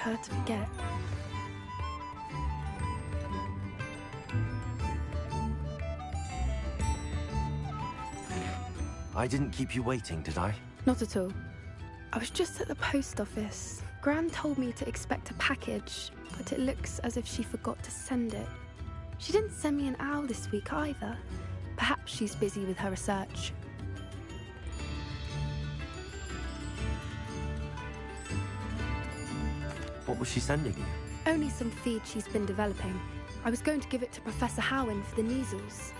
her to forget. I didn't keep you waiting, did I? Not at all. I was just at the post office. Gran told me to expect a package, but it looks as if she forgot to send it. She didn't send me an owl this week either. Perhaps she's busy with her research. What was she sending you? Only some feed she's been developing. I was going to give it to Professor Howin for the measles.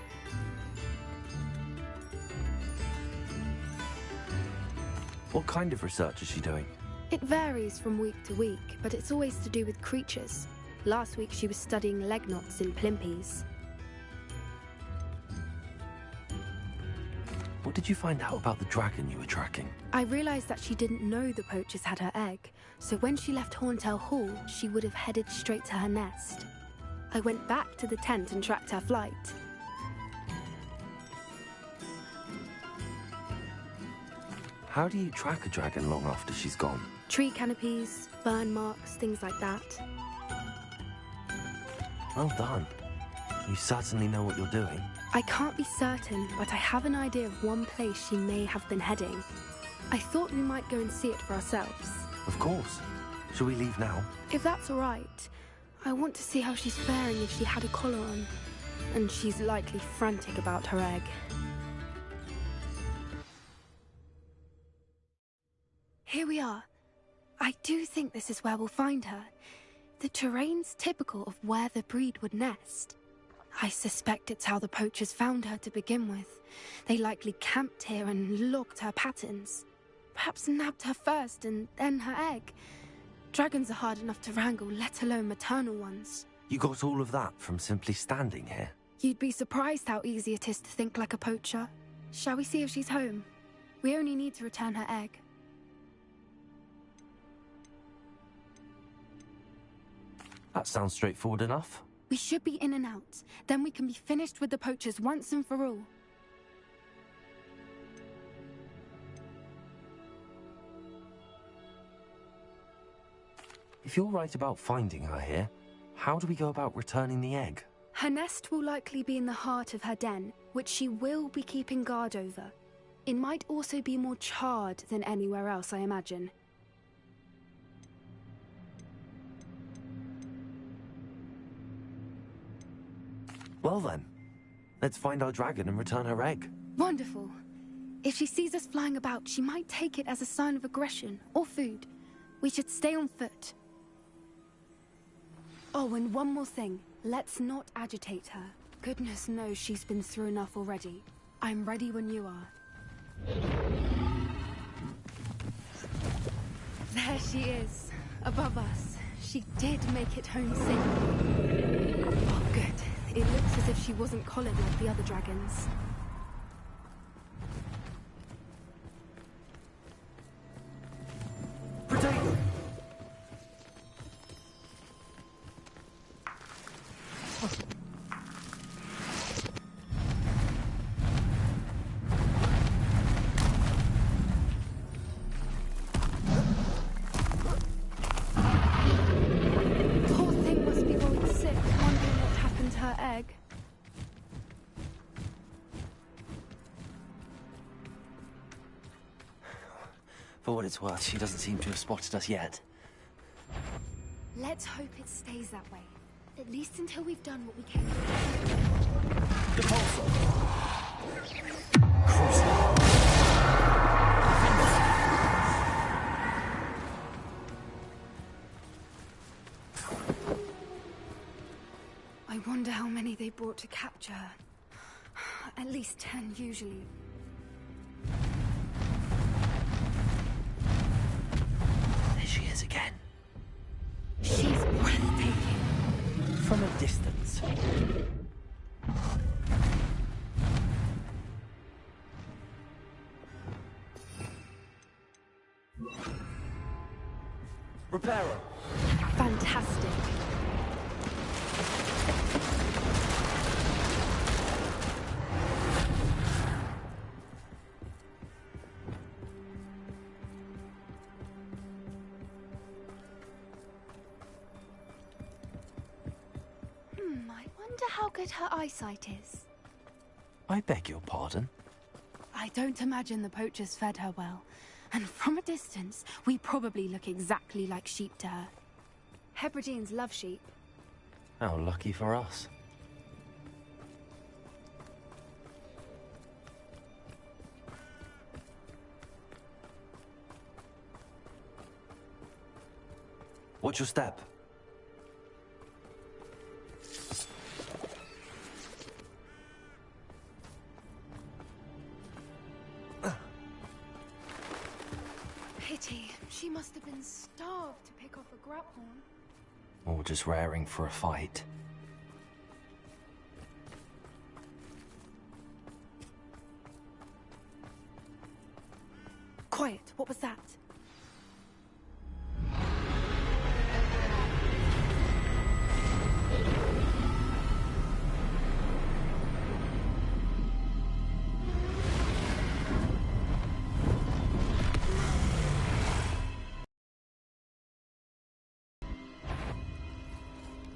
What kind of research is she doing? It varies from week to week, but it's always to do with creatures. Last week she was studying leg knots in plimpies. What did you find out about the dragon you were tracking? I realized that she didn't know the poachers had her egg, so when she left Horntail Hall, she would have headed straight to her nest. I went back to the tent and tracked her flight. How do you track a dragon long after she's gone? Tree canopies, burn marks, things like that. Well done. You certainly know what you're doing. I can't be certain, but I have an idea of one place she may have been heading. I thought we might go and see it for ourselves. Of course. Shall we leave now? If that's all right. I want to see how she's faring if she had a collar on. And she's likely frantic about her egg. Here we are. I do think this is where we'll find her. The terrain's typical of where the breed would nest. I suspect it's how the poachers found her to begin with. They likely camped here and logged her patterns. Perhaps nabbed her first and then her egg. Dragons are hard enough to wrangle, let alone maternal ones. You got all of that from simply standing here? You'd be surprised how easy it is to think like a poacher. Shall we see if she's home? We only need to return her egg. That sounds straightforward enough. We should be in and out. Then we can be finished with the poachers once and for all. If you're right about finding her here, how do we go about returning the egg? Her nest will likely be in the heart of her den, which she will be keeping guard over. It might also be more charred than anywhere else, I imagine. Well then, let's find our dragon and return her egg. Wonderful. If she sees us flying about, she might take it as a sign of aggression or food. We should stay on foot. Oh, and one more thing. Let's not agitate her. Goodness knows she's been through enough already. I'm ready when you are. There she is, above us. She did make it home safely. Oh, good. It looks as if she wasn't collared like the other dragons. Potato! Poor thing must be worried sick, wondering what happened to her egg. For what it's worth, she doesn't seem to have spotted us yet. Let's hope it stays that way. At least until we've done what we came to do. Depulso! I wonder how many they brought to capture her. At least 10 usually. There she is again. She's breathtaking. From a distance. Reparo. Fantastic. wonder how good her eyesight is. I beg your pardon? I don't imagine the poachers fed her well. And from a distance, we probably look exactly like sheep to her. Hebrideans love sheep. How lucky for us. Watch your step. Pity. She must have been starved to pick off a grapehorn. Or just raring for a fight. Quiet. What was that?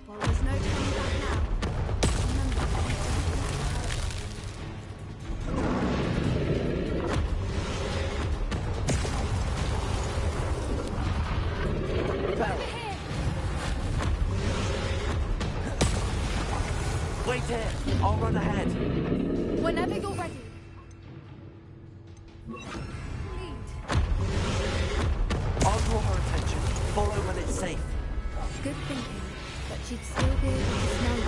Well, there's no turning back now. Remember. Wait here! I'll run ahead. Whenever you're ready. Lead. I'll draw her attention. Follow when it's safe. Good thinking, but she'd still be able to smell you.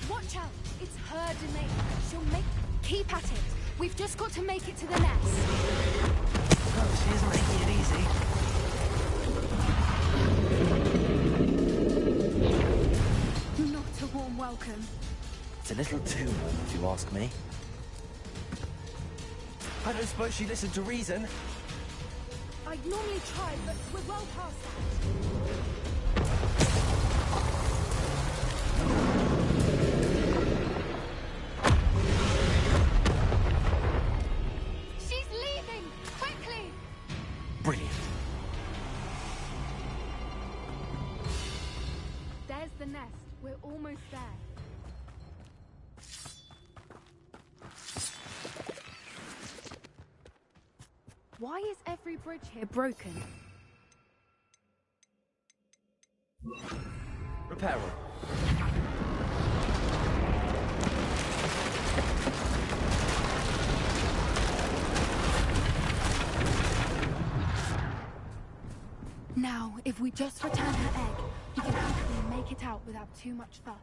Watch out! It's her domain. She'll make... Keep at it. We've just got to make it to the nest. Oh, she isn't making it easy. Not a warm welcome. It's a little too warm, if you ask me. I don't suppose she listened to reason. I'd normally try, but we're well past that. She's leaving! Quickly! Brilliant. There's the nest. We're almost there. Why is every bridge here broken? Repair her. Now, if we just return her egg, we can hopefully make it out without too much fuss.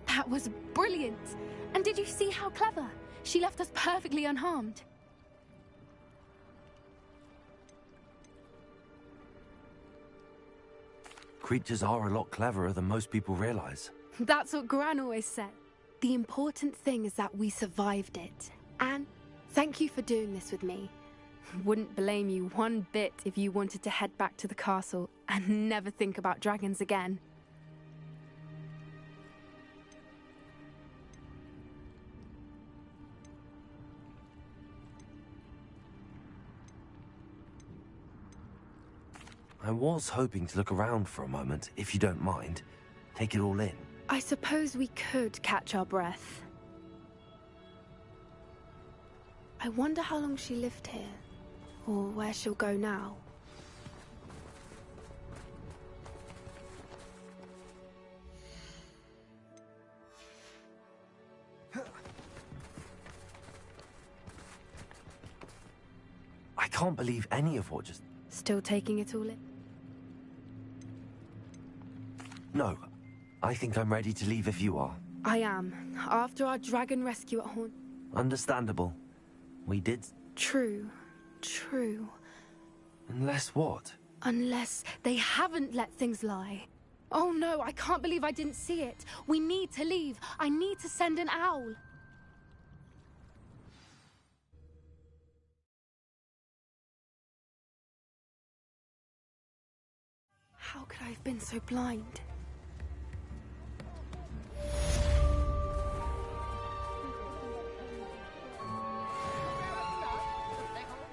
That was brilliant! And did you see how clever? She left us perfectly unharmed. Creatures are a lot cleverer than most people realize. That's what Gran always said. The important thing is that we survived it. And thank you for doing this with me. Wouldn't blame you one bit if you wanted to head back to the castle and never think about dragons again. I was hoping to look around for a moment, if you don't mind. Take it all in. I suppose we could catch our breath. I wonder how long she lived here, or where she'll go now. I can't believe any of what just... Still taking it all in? No. I think I'm ready to leave if you are. I am. After our dragon rescue at Horn... Understandable. We did... True. True. Unless what? Unless they haven't let things lie. Oh no, I can't believe I didn't see it. We need to leave. I need to send an owl. How could I have been so blind?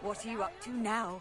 What are you up to now?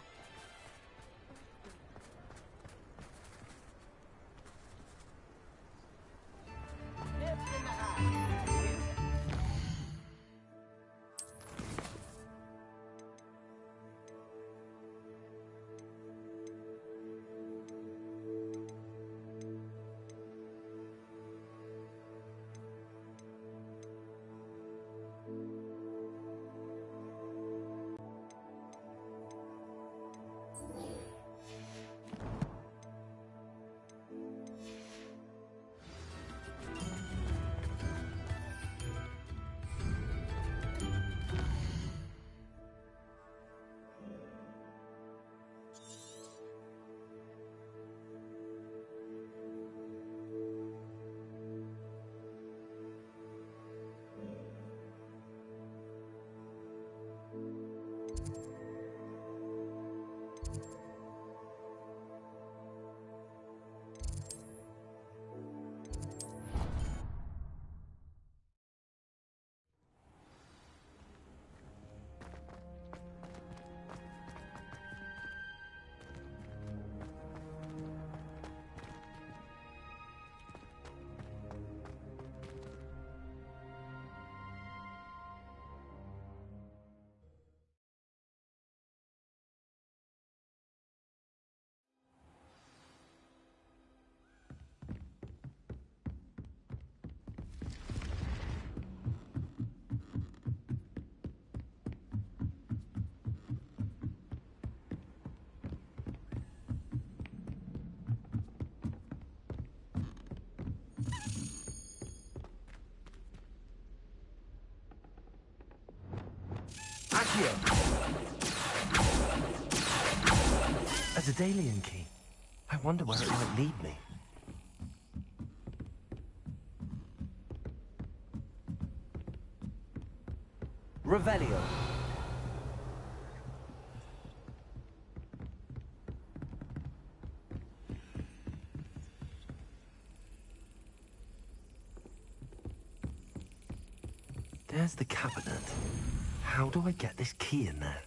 Accio! A Daedalian key. I wonder where it might lead me. Revelio. There's the cabinet. How do I get this key in there?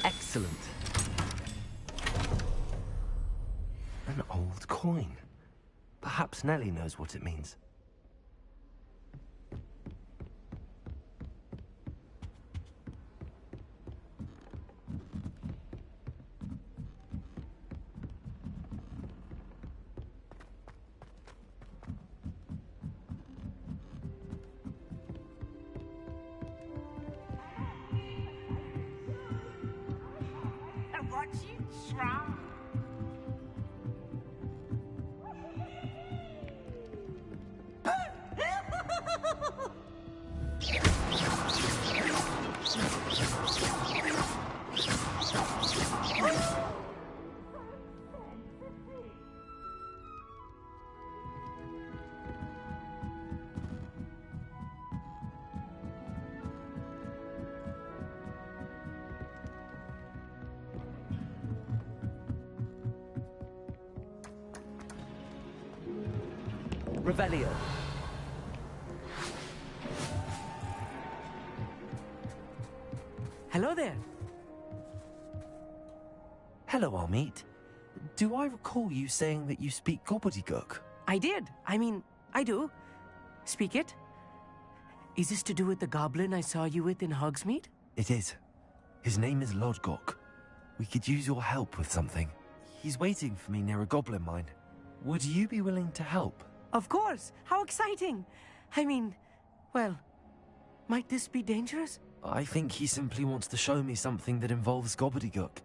Excellent. An old coin. Perhaps Nellie knows what it means. Revelio. Hello there. Hello, Amit. Do I recall you saying that you speak gobbledygook? I did. I do. Speak it. Is this to do with the goblin I saw you with in Hogsmeade? It is. His name is Lodgok. We could use your help with something. He's waiting for me near a goblin mine. Would you be willing to help? Of course. How exciting. Well, might this be dangerous? I think he simply wants to show me something that involves gobbledygook.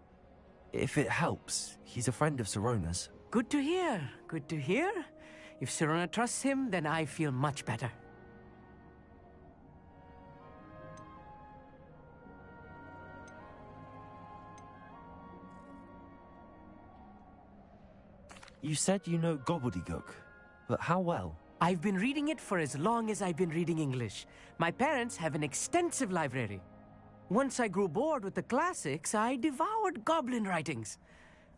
If it helps, he's a friend of Sirona's. Good to hear. Good to hear. If Sirona trusts him, then I feel much better. You said you know gobbledygook, but how well? I've been reading it for as long as I've been reading English. My parents have an extensive library. Once I grew bored with the classics, I devoured goblin writings.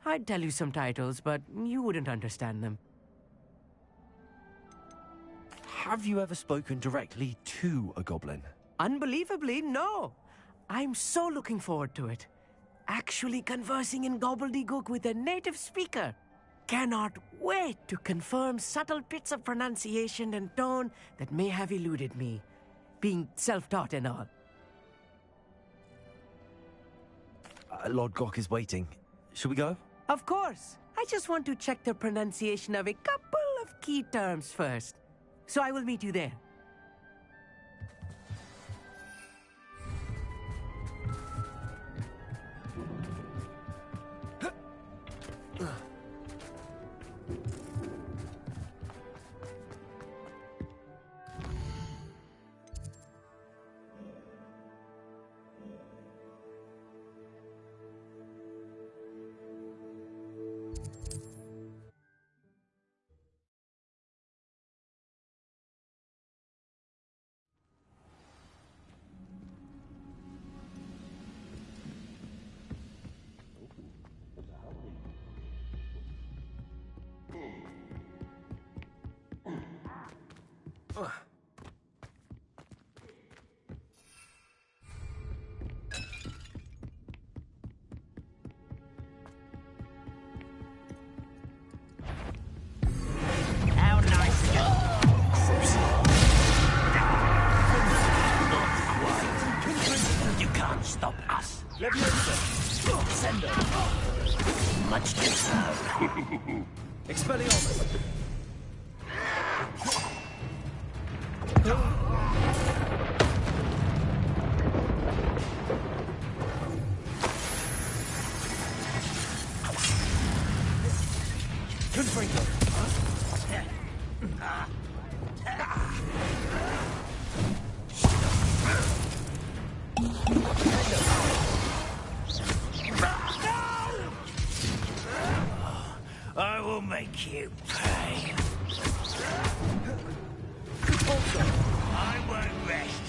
I'd tell you some titles, but you wouldn't understand them. Have you ever spoken directly to a goblin? Unbelievably, no. I'm so looking forward to it. Actually conversing in gobbledygook with a native speaker. Cannot wait to confirm subtle bits of pronunciation and tone that may have eluded me, being self-taught and all. Lodgok is waiting. Shall we go? Of course. I just want to check the pronunciation of a couple of key terms first. So I will meet you there. Stop us. Sender. Much deserved. Expelliarmus! Confringo! I will make you pay. I won't rest.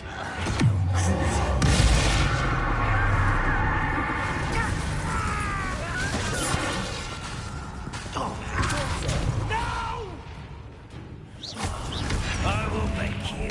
No! I will make you.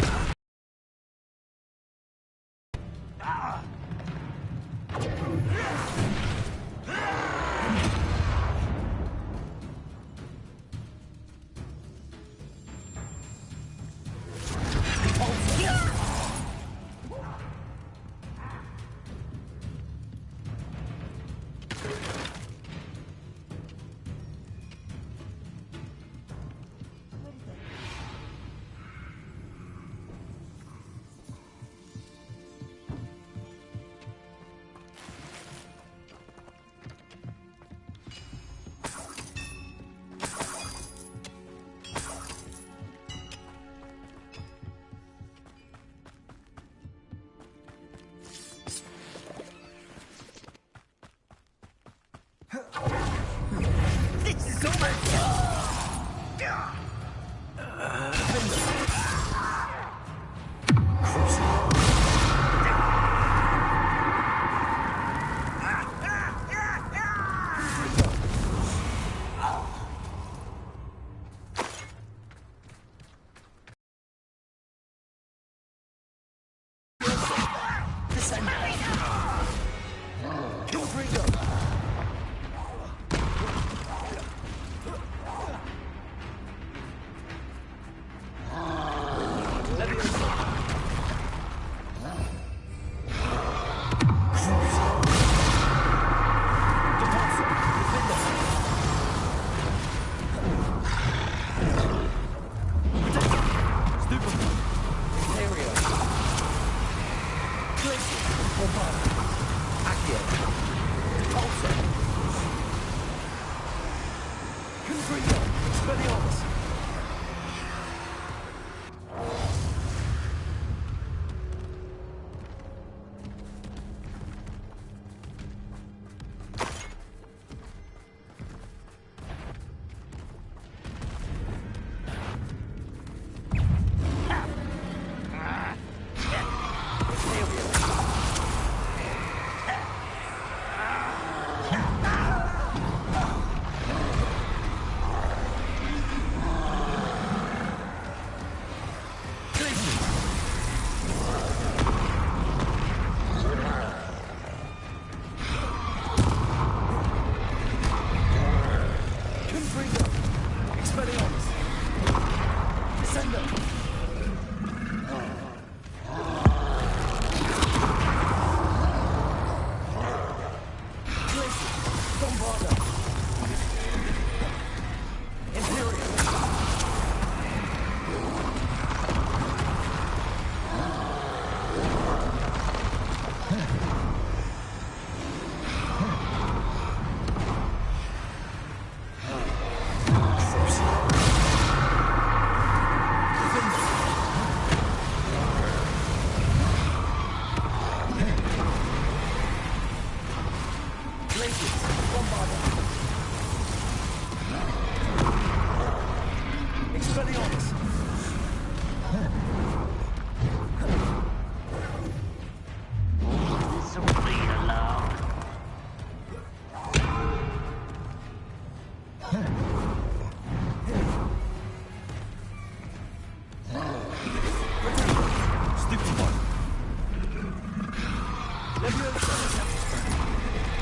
This is almost...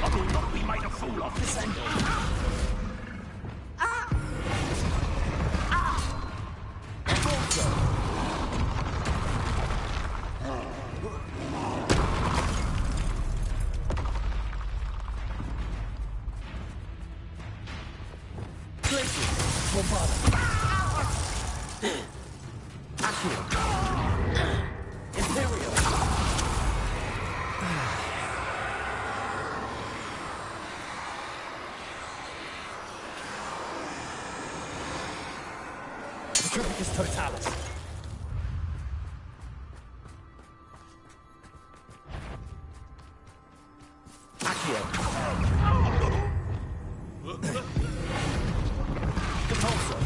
I will not be made a fool of this end. Tripicus Totalis. Accio. Compulsor.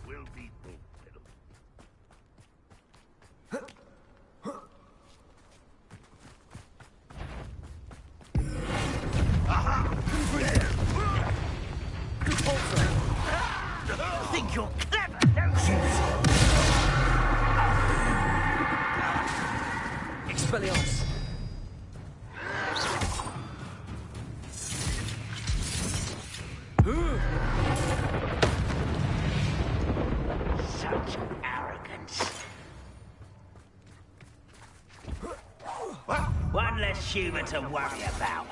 Will be fulfilled. Think you're clever, don't you? Expelliarmus. Such arrogance. One less human to worry about.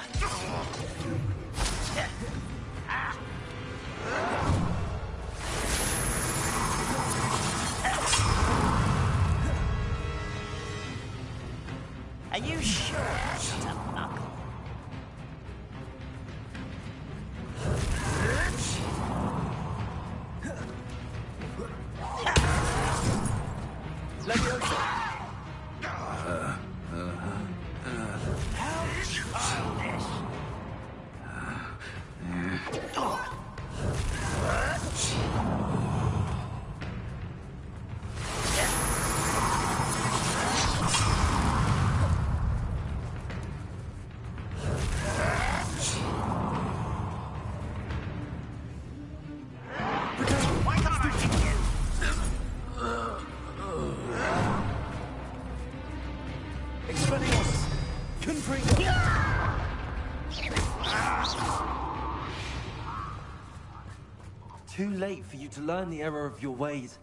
Are you sure it's a muggle? How childish! Too late for you to learn the error of your ways.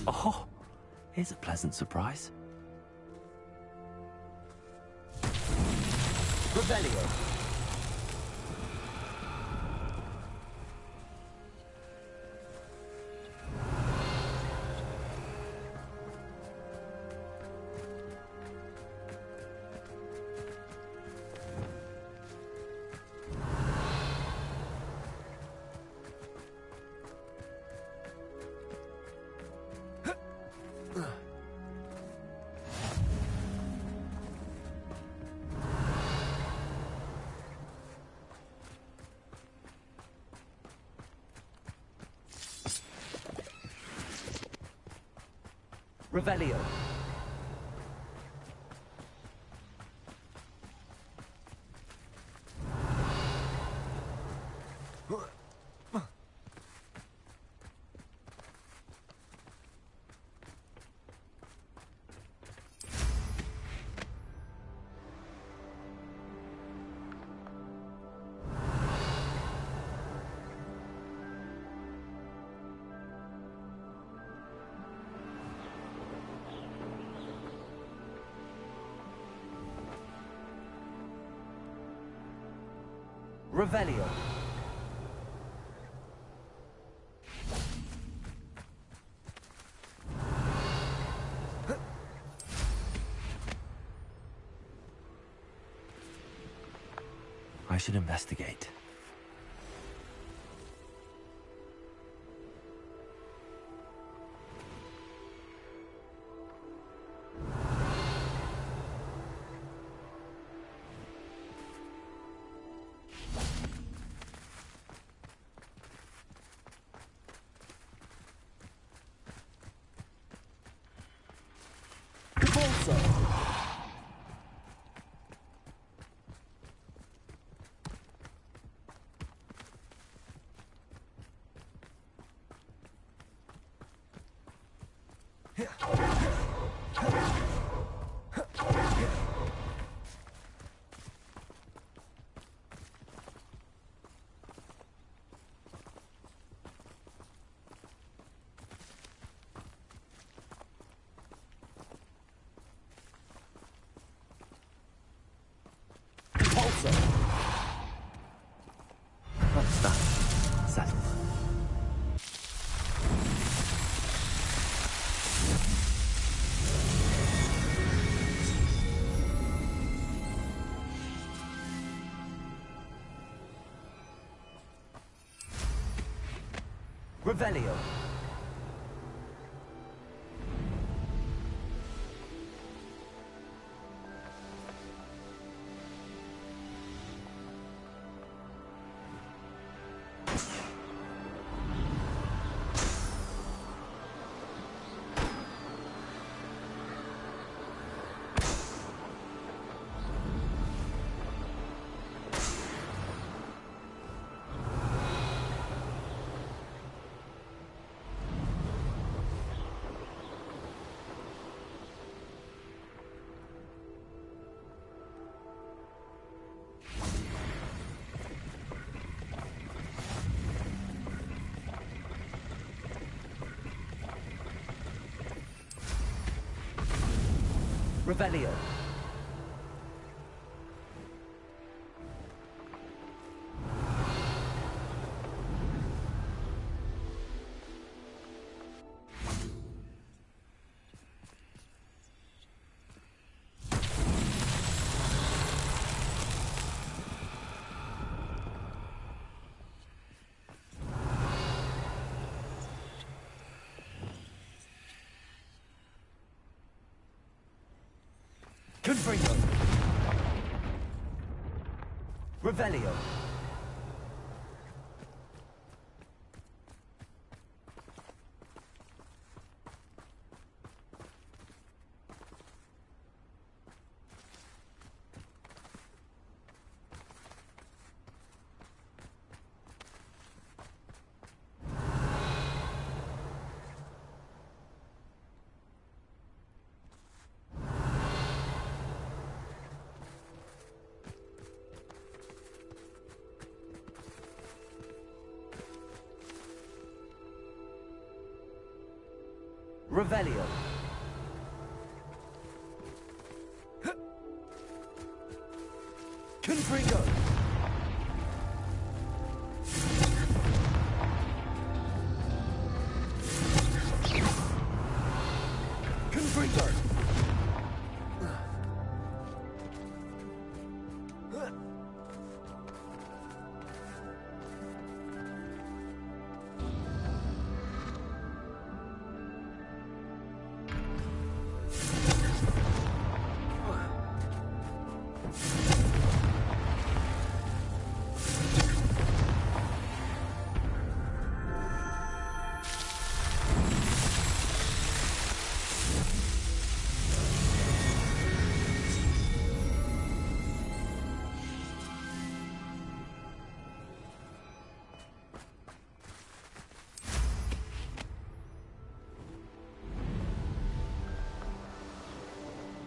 Oh, here's a pleasant surprise. Revelio. Revelio. Revelio. I should investigate. What's that? Settled. Revelio. Revelio. Confringo. Revelio. Revelio. Confringo. Confringo.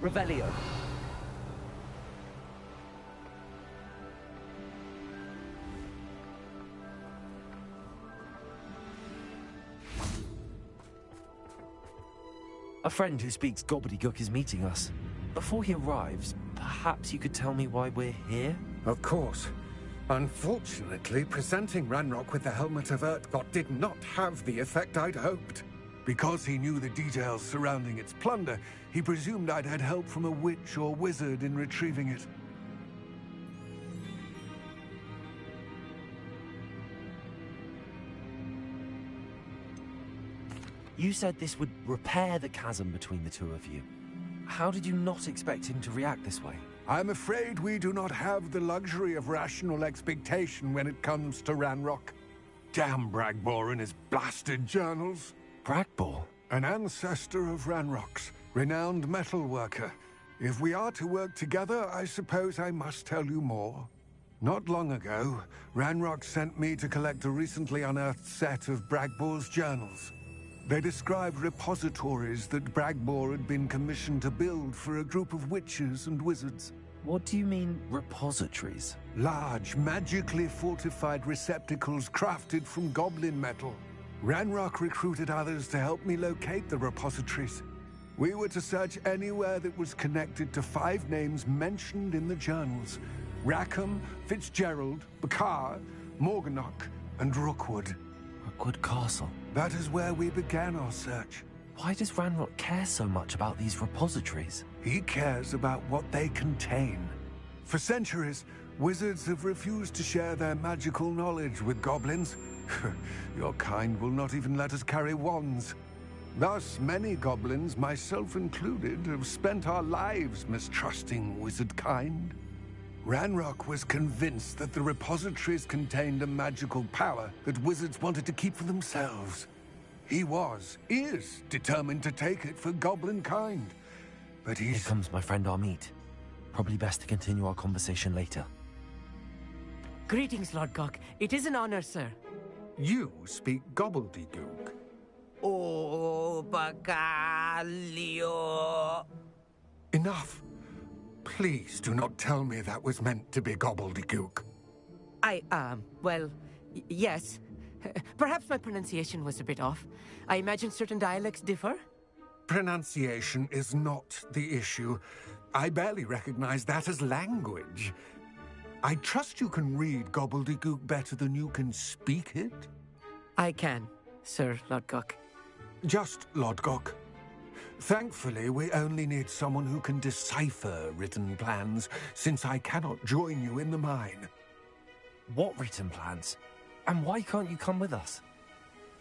Revelio. A friend who speaks gobbledygook is meeting us. Before he arrives, perhaps you could tell me why we're here? Of course. Unfortunately, presenting Ranrock with the Helmet of Urtkot did not have the effect I'd hoped. Because he knew the details surrounding its plunder, he presumed I'd had help from a witch or wizard in retrieving it. You said this would repair the chasm between the two of you. How did you not expect him to react this way? I'm afraid we do not have the luxury of rational expectation when it comes to Ranrock. Damn Bragbor and his blasted journals. Bragbor? An ancestor of Ranrock's, renowned metal worker. If we are to work together, I suppose I must tell you more. Not long ago, Ranrock sent me to collect a recently unearthed set of Bragbor's journals. They described repositories that Bragbor had been commissioned to build for a group of witches and wizards. What do you mean, repositories? Large, magically fortified receptacles crafted from goblin metal. Ranrock recruited others to help me locate the repositories. We were to search anywhere that was connected to 5 names mentioned in the journals. Rackham, Fitzgerald, Bakar, Morganach, and Rookwood. Rookwood Castle. That is where we began our search. Why does Ranrock care so much about these repositories? He cares about what they contain. For centuries, wizards have refused to share their magical knowledge with goblins. Your kind will not even let us carry wands. Thus, many goblins, myself included, have spent our lives mistrusting wizard kind. Ranrock was convinced that the repositories contained a magical power that wizards wanted to keep for themselves. He is determined to take it for goblin kind. But Here comes my friend Amit. Probably best to continue our conversation later. Greetings, Lord Gok. It is an honor, sir. You speak gobbledygook. Oh, Bagalio. Enough. Please do not tell me that was meant to be gobbledygook. Yes. Perhaps my pronunciation was a bit off. I imagine certain dialects differ. Pronunciation is not the issue. I barely recognize that as language. I trust you can read gobbledygook better than you can speak it? I can, Sir Lodgok. Just Lodgok. Thankfully, we only need someone who can decipher written plans, since I cannot join you in the mine. What written plans? And why can't you come with us?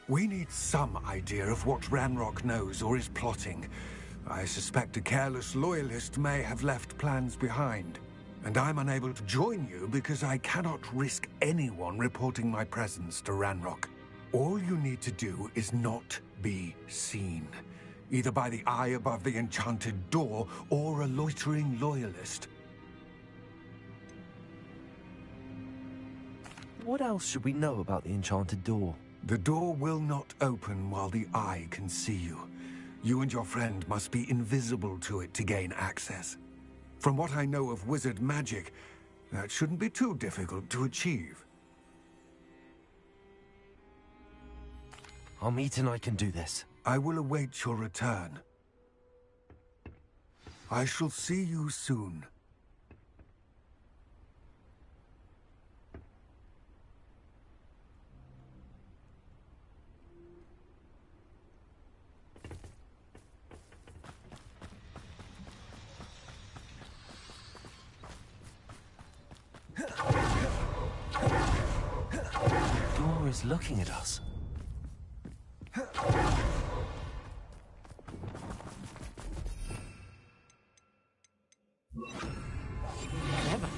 We need some idea of what Ranrock knows or is plotting. I suspect a careless loyalist may have left plans behind. And I'm unable to join you because I cannot risk anyone reporting my presence to Ranrock. All you need to do is not be seen, either by the eye above the enchanted door or a loitering loyalist. What else should we know about the enchanted door? The door will not open while the eye can see you. You and your friend must be invisible to it to gain access. From what I know of wizard magic, that shouldn't be too difficult to achieve. Amit and I can do this. I will await your return. I shall see you soon. The door is looking at us. Clever.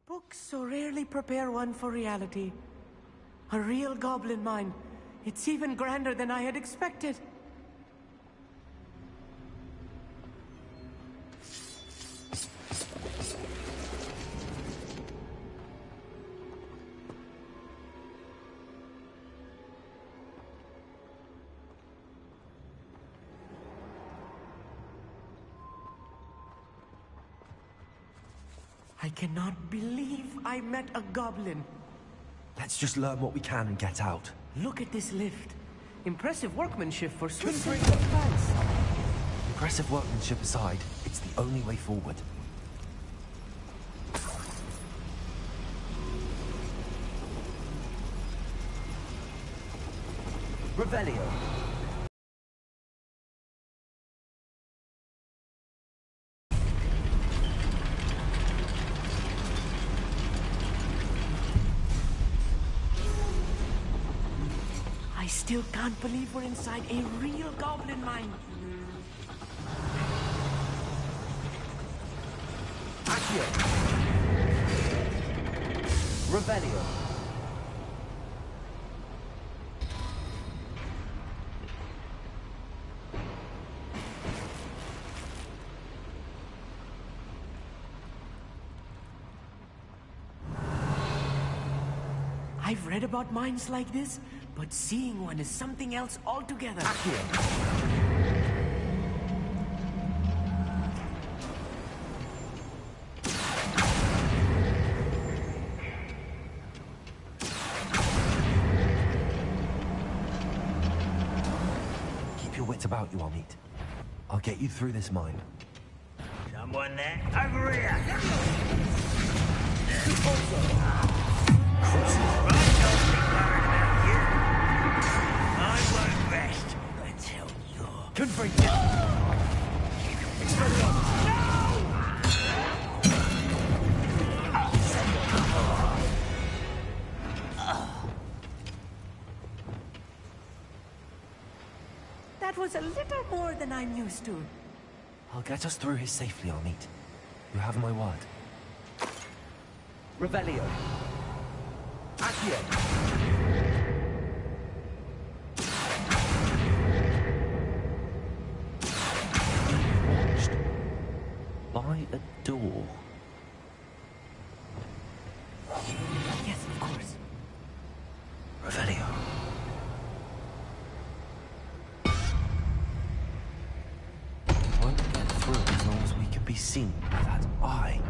Books so rarely prepare one for reality. A real goblin mine. It's even grander than I had expected. I cannot believe I met a goblin. Let's just learn what we can and get out. Look at this lift. Impressive workmanship for Switzerland's advance. Impressive workmanship aside, it's the only way forward. Revelio. I still can't believe we're inside a real goblin mine. Accio. Revelio. I've read about mines like this, but seeing one is something else altogether. Accio. Keep your wits about you, Amit. I'll get you through this mine. Someone there? Over here! Right, don't be worried about you. I won't rest until you're... Confrinted! That was a little more than I'm used to. I'll get us through here safely, Amit. You have my word. Revelio. Accio. Watched by a door. Yes, of course. Revelio. Won't get through as long as we can be seen by that eye.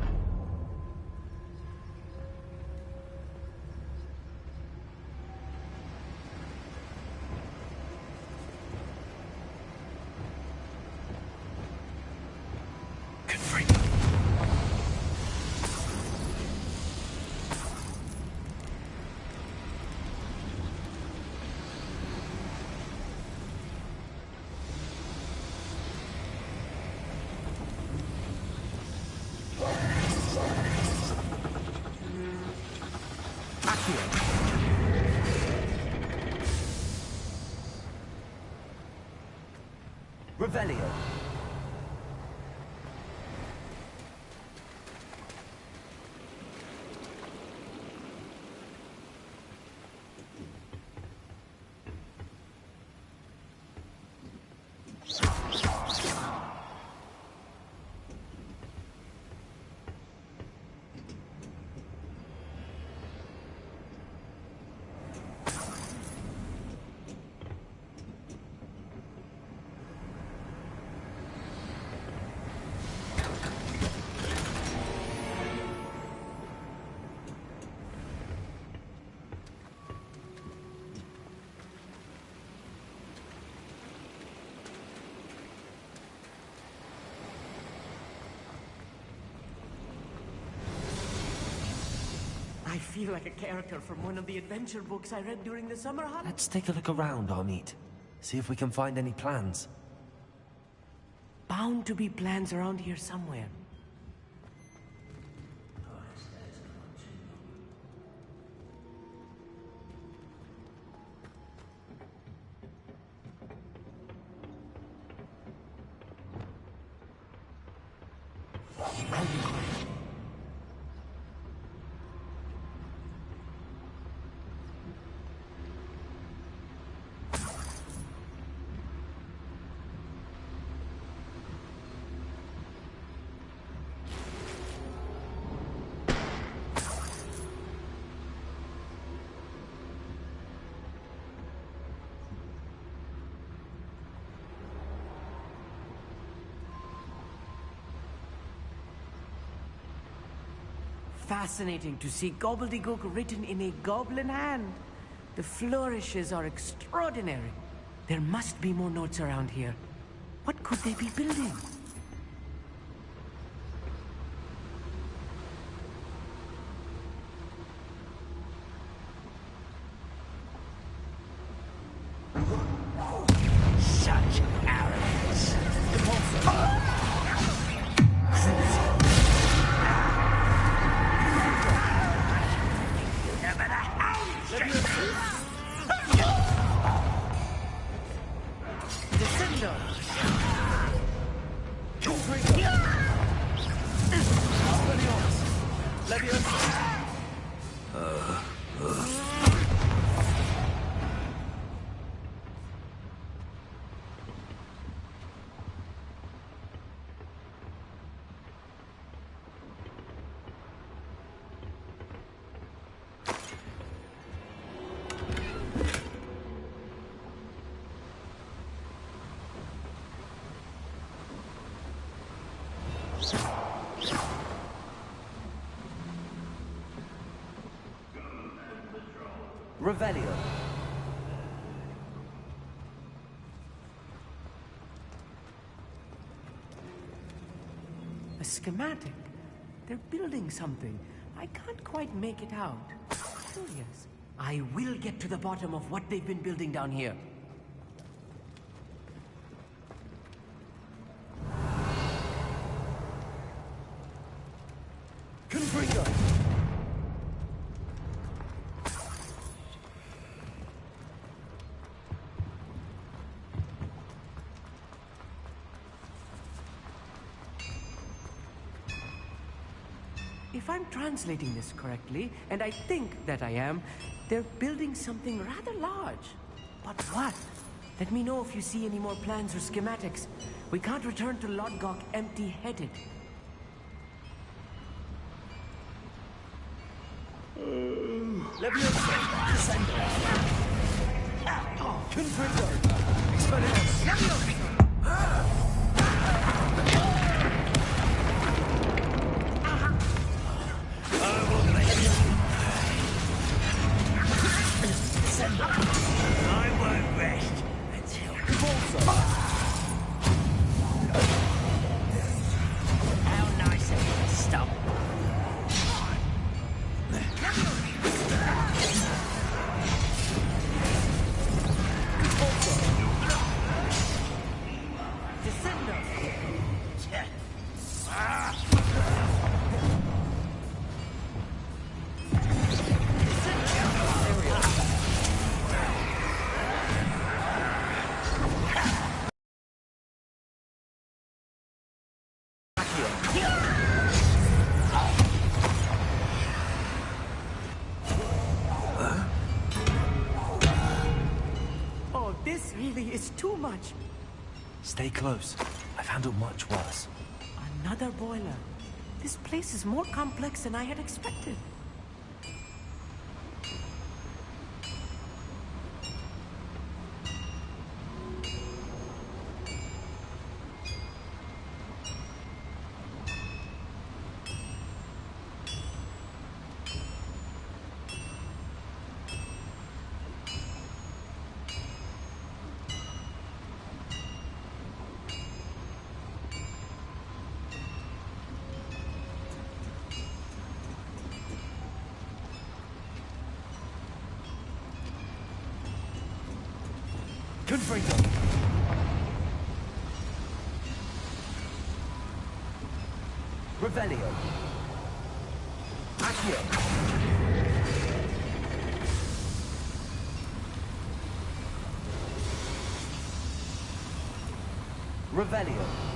Revelio. feel like a character from one of the adventure books I read during the summer holidays. Let's take a look around, Armit. See if we can find any plans. Bound to be plans around here somewhere. Fascinating to see gobbledygook written in a goblin hand. The flourishes are extraordinary. There must be more notes around here. What could they be building? Such arrogance. Revelio. A schematic. They're building something. I can't quite make it out. Curious. I will get to the bottom of what they've been building down here. Confringo! If I'm translating this correctly, and I think that I am, they're building something rather large. But what? Let me know if you see any more plans or schematics. We can't return to Lodgok empty-headed. Confringo! Expelliarmus! I won't rest until... How nice of you to stop. Oh, this really is too much. Stay close. I've handled much worse. Another boiler. This place is more complex than I had expected. Confringo. Revelio. Accio. Revelio.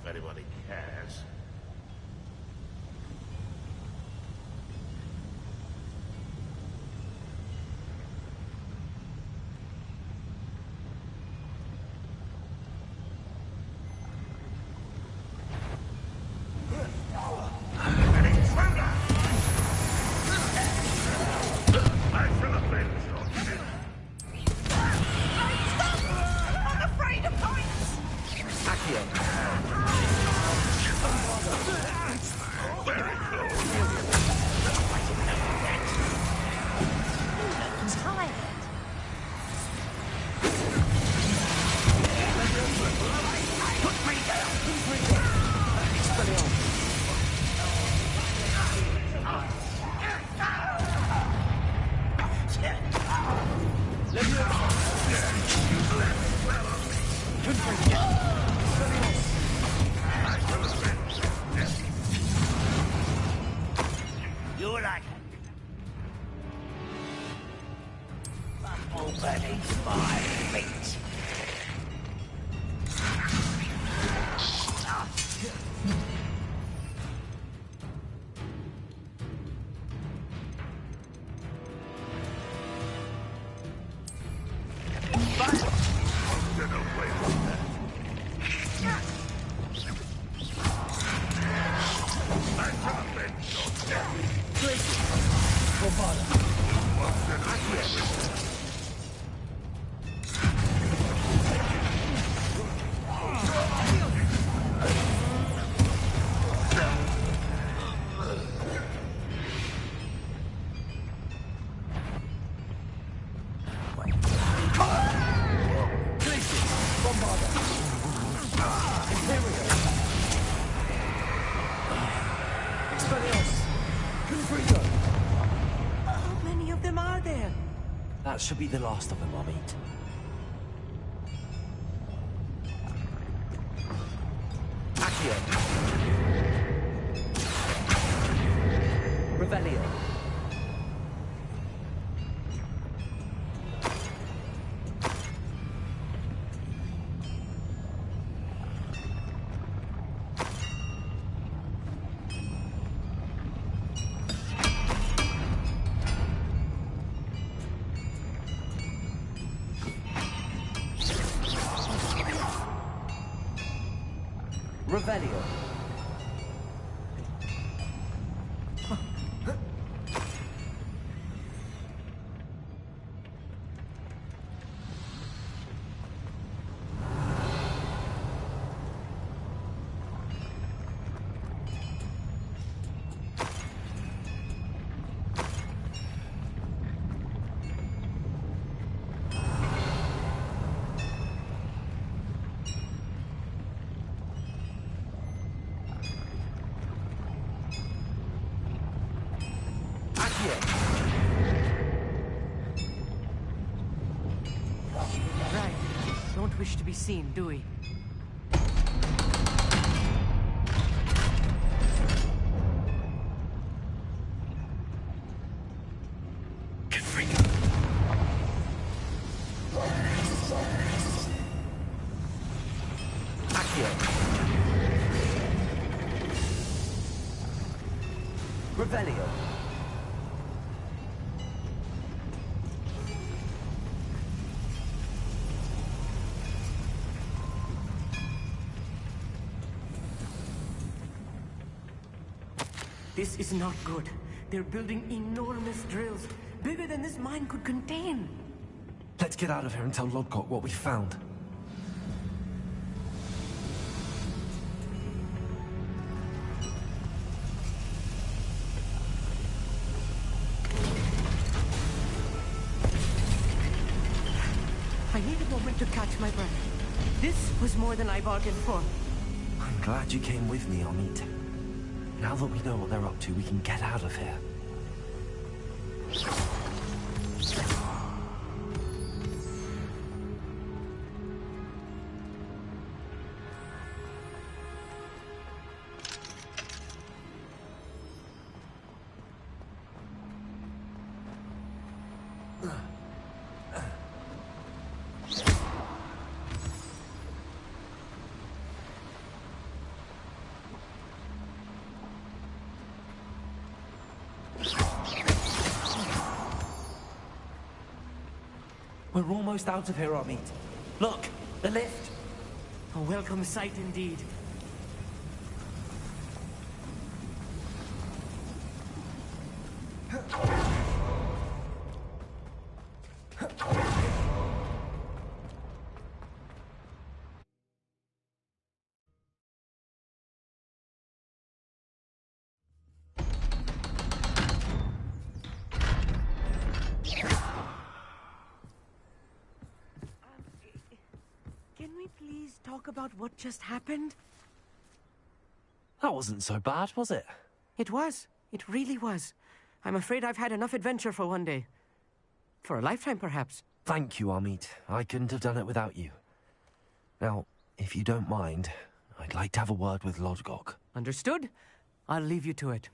If anybody cares. You're like Bumblebee's my meat. How many of them are there? That should be the last of them I'll meet. Accio. Revelio. Revelio. be seen, do we? Revelio. This is not good. They're building enormous drills, bigger than this mine could contain. Let's get out of here and tell Lodgok what we found. I need a moment to catch my breath. This was more than I bargained for. I'm glad you came with me, Amit. Now that we know what they're up to, we can get out of here. We're almost out of here, Amit. Look, the lift. A welcome sight indeed. Can we please talk about what just happened? That wasn't so bad, was it? It was. It really was. I'm afraid I've had enough adventure for one day. For a lifetime, perhaps. Thank you, Amit. I couldn't have done it without you. Now, if you don't mind, I'd like to have a word with Lodgok. Understood? I'll leave you to it.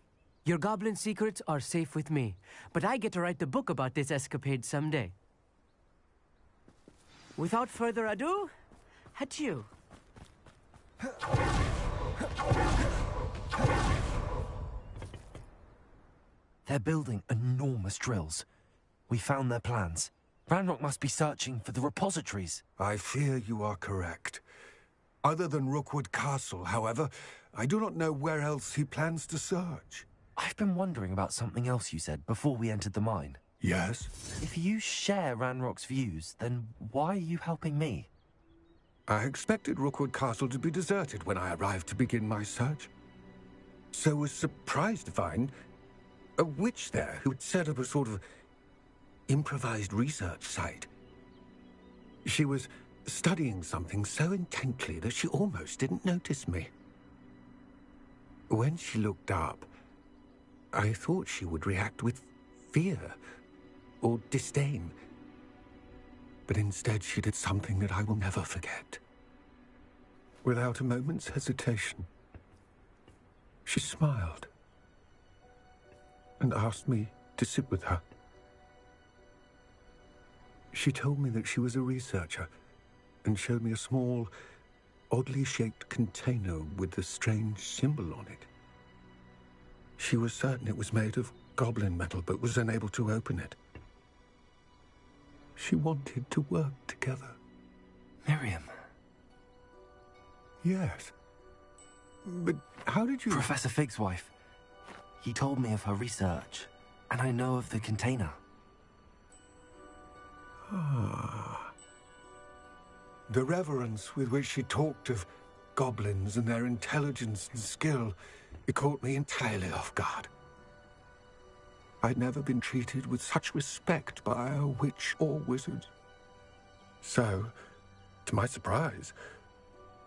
Your goblin secrets are safe with me, but I get to write the book about this escapade someday. Without further ado, adieu. They're building enormous drills. We found their plans. Ranrock must be searching for the repositories. I fear you are correct. Other than Rookwood Castle, however, I do not know where else he plans to search. I've been wondering about something else you said before we entered the mine. Yes? If you share Ranrock's views, then why are you helping me? I expected Rookwood Castle to be deserted when I arrived to begin my search. So was surprised to find a witch there who had set up a sort of improvised research site. She was studying something so intently that she almost didn't notice me. When she looked up, I thought she would react with fear or disdain. But instead she did something that I will never forget. Without a moment's hesitation, she smiled and asked me to sit with her. She told me that she was a researcher and showed me a small, oddly shaped container with a strange symbol on it. She was certain it was made of goblin metal, but was unable to open it. She wanted to work together. Miriam. Yes. But how did you... Professor Fig's wife. He told me of her research, and I know of the container. Ah. The reverence with which she talked of goblins and their intelligence and skill, it caught me entirely off guard. I'd never been treated with such respect by a witch or wizard. So, to my surprise,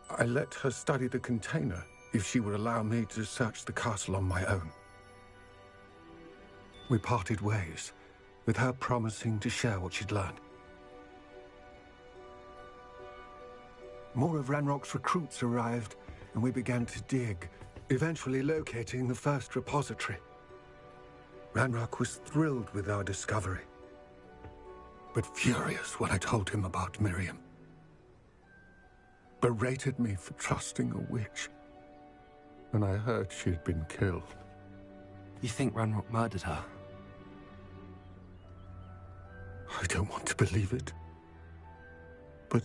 I let her study the container if she would allow me to search the castle on my own. We parted ways, with her promising to share what she'd learned. more of Ranrock's recruits arrived, and we began to dig, eventually locating the first repository. Ranrock was thrilled with our discovery, but furious when I told him about Miriam. Berated me for trusting a witch, and I heard she had been killed. You think Ranrock murdered her? I don't want to believe it, but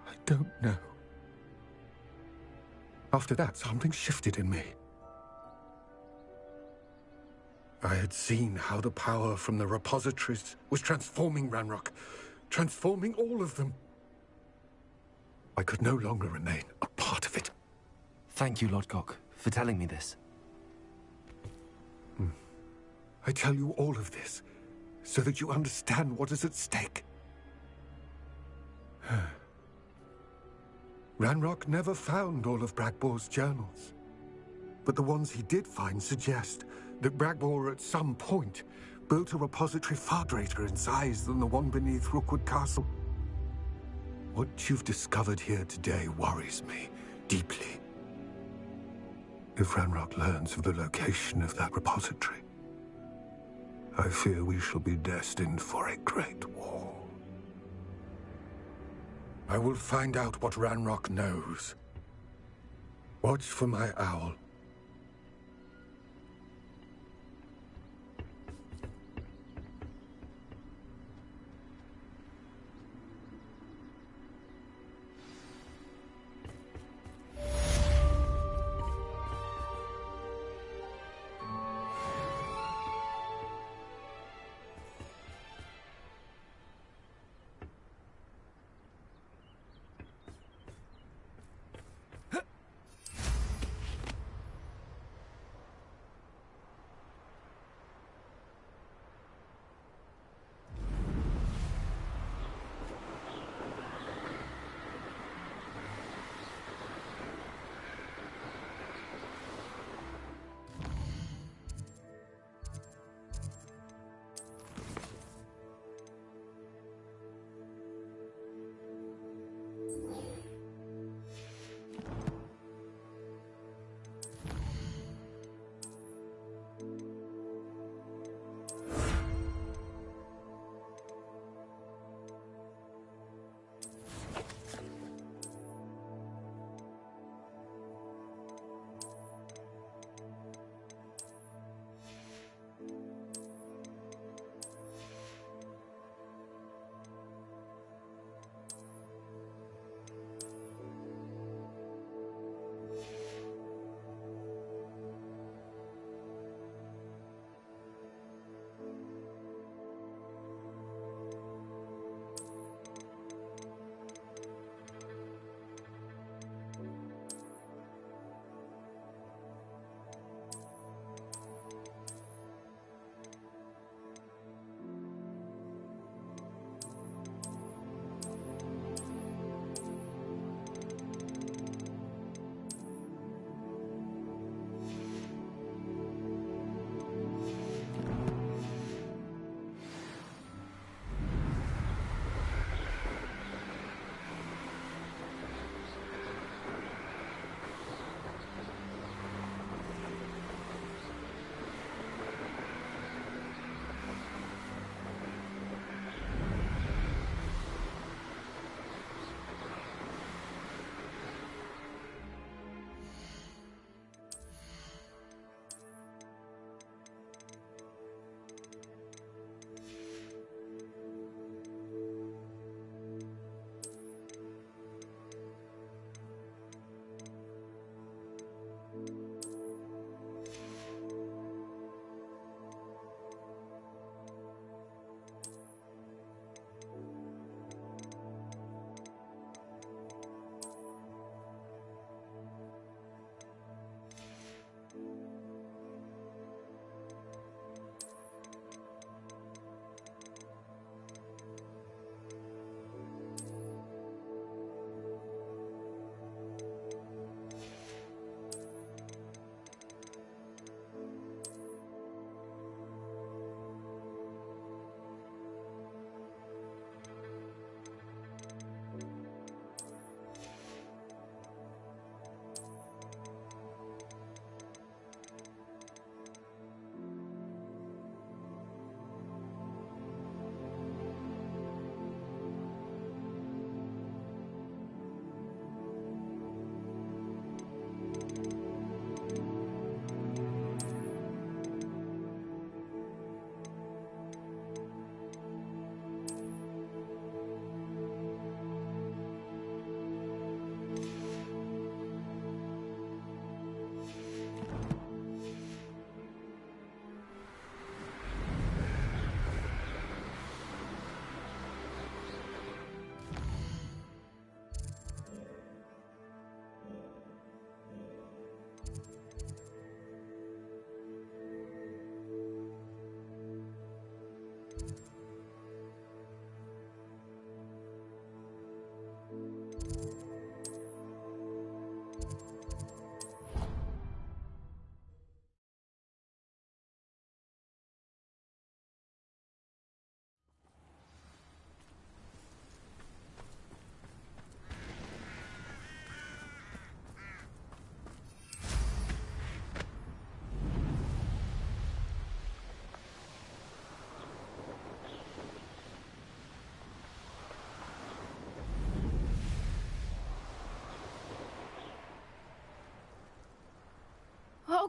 I don't know. After that, something shifted in me. I had seen how the power from the repositories was transforming Ranrock, transforming all of them. I could no longer remain a part of it. Thank you, Lodgok, for telling me this. I tell you all of this so that you understand what is at stake. Ranrock never found all of Bragbor's journals, but the ones he did find suggest that Bragbor at some point built a repository far greater in size than the one beneath Rookwood Castle. What you've discovered here today worries me deeply. If Ranrock learns of the location of that repository, I fear we shall be destined for a great war. I will find out what Ranrock knows. Watch for my owl.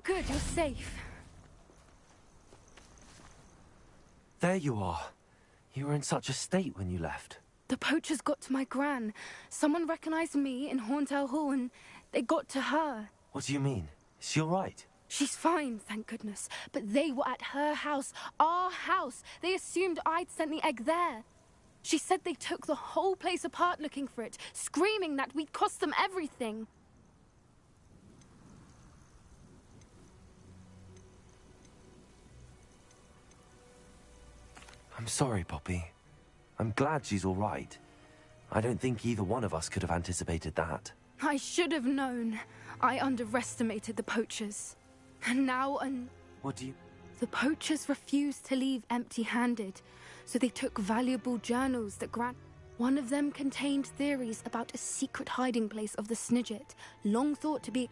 good, you're safe. There you are. You were in such a state when you left. The poachers got to my gran. Someone recognized me in Horntail Hall and they got to her. What do you mean? Is she all right? She's fine, thank goodness. But they were at her house, our house. They assumed I'd sent the egg there. She said they took the whole place apart looking for it, screaming that we'd cost them everything. I'm sorry, Poppy. I'm glad she's all right. I don't think either one of us could have anticipated that. I should have known. I underestimated the poachers. And now What do you... The poachers refused to leave empty-handed, so they took valuable journals that one of them contained theories about a secret hiding place of the Snidget, long thought to be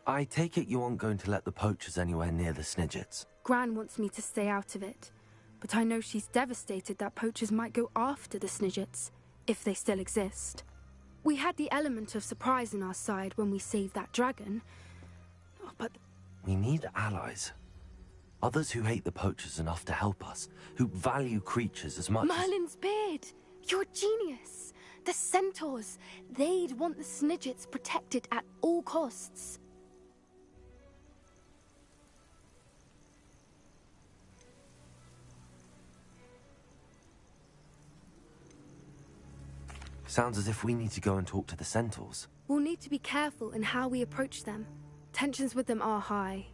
I take it you aren't going to let the poachers anywhere near the Snidgets. Gran wants me to stay out of it, but I know she's devastated that poachers might go after the Snidgets, if they still exist. We had the element of surprise on our side when we saved that dragon, but... We need allies. Others who hate the poachers enough to help us, who value creatures as much Merlin's beard! You're a genius! The centaurs! They'd want the Snidgets protected at all costs. Sounds as if we need to go and talk to the centaurs. We'll need to be careful in how we approach them. Tensions with them are high.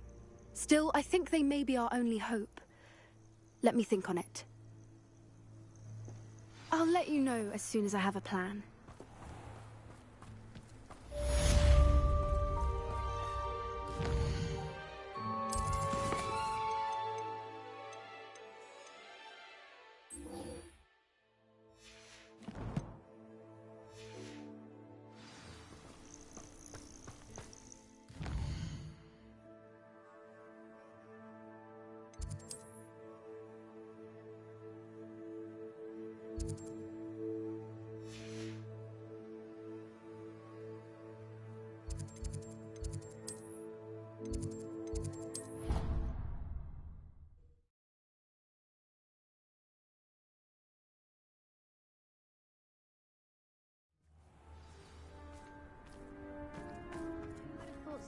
Still, I think they may be our only hope. Let me think on it. I'll let you know as soon as I have a plan.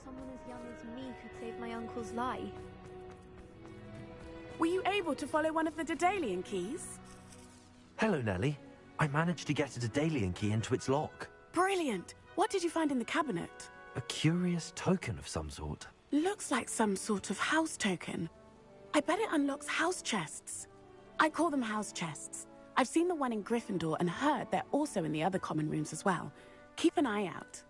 Someone as young as me could save my uncle's life. Were you able to follow one of the Daedalian keys? Hello, Nellie. I managed to get a Daedalian key into its lock. Brilliant! What did you find in the cabinet? A curious token of some sort. Looks like some sort of house token. I bet it unlocks house chests. I call them house chests. I've seen the one in Gryffindor and heard they're also in the other common rooms as well. Keep an eye out.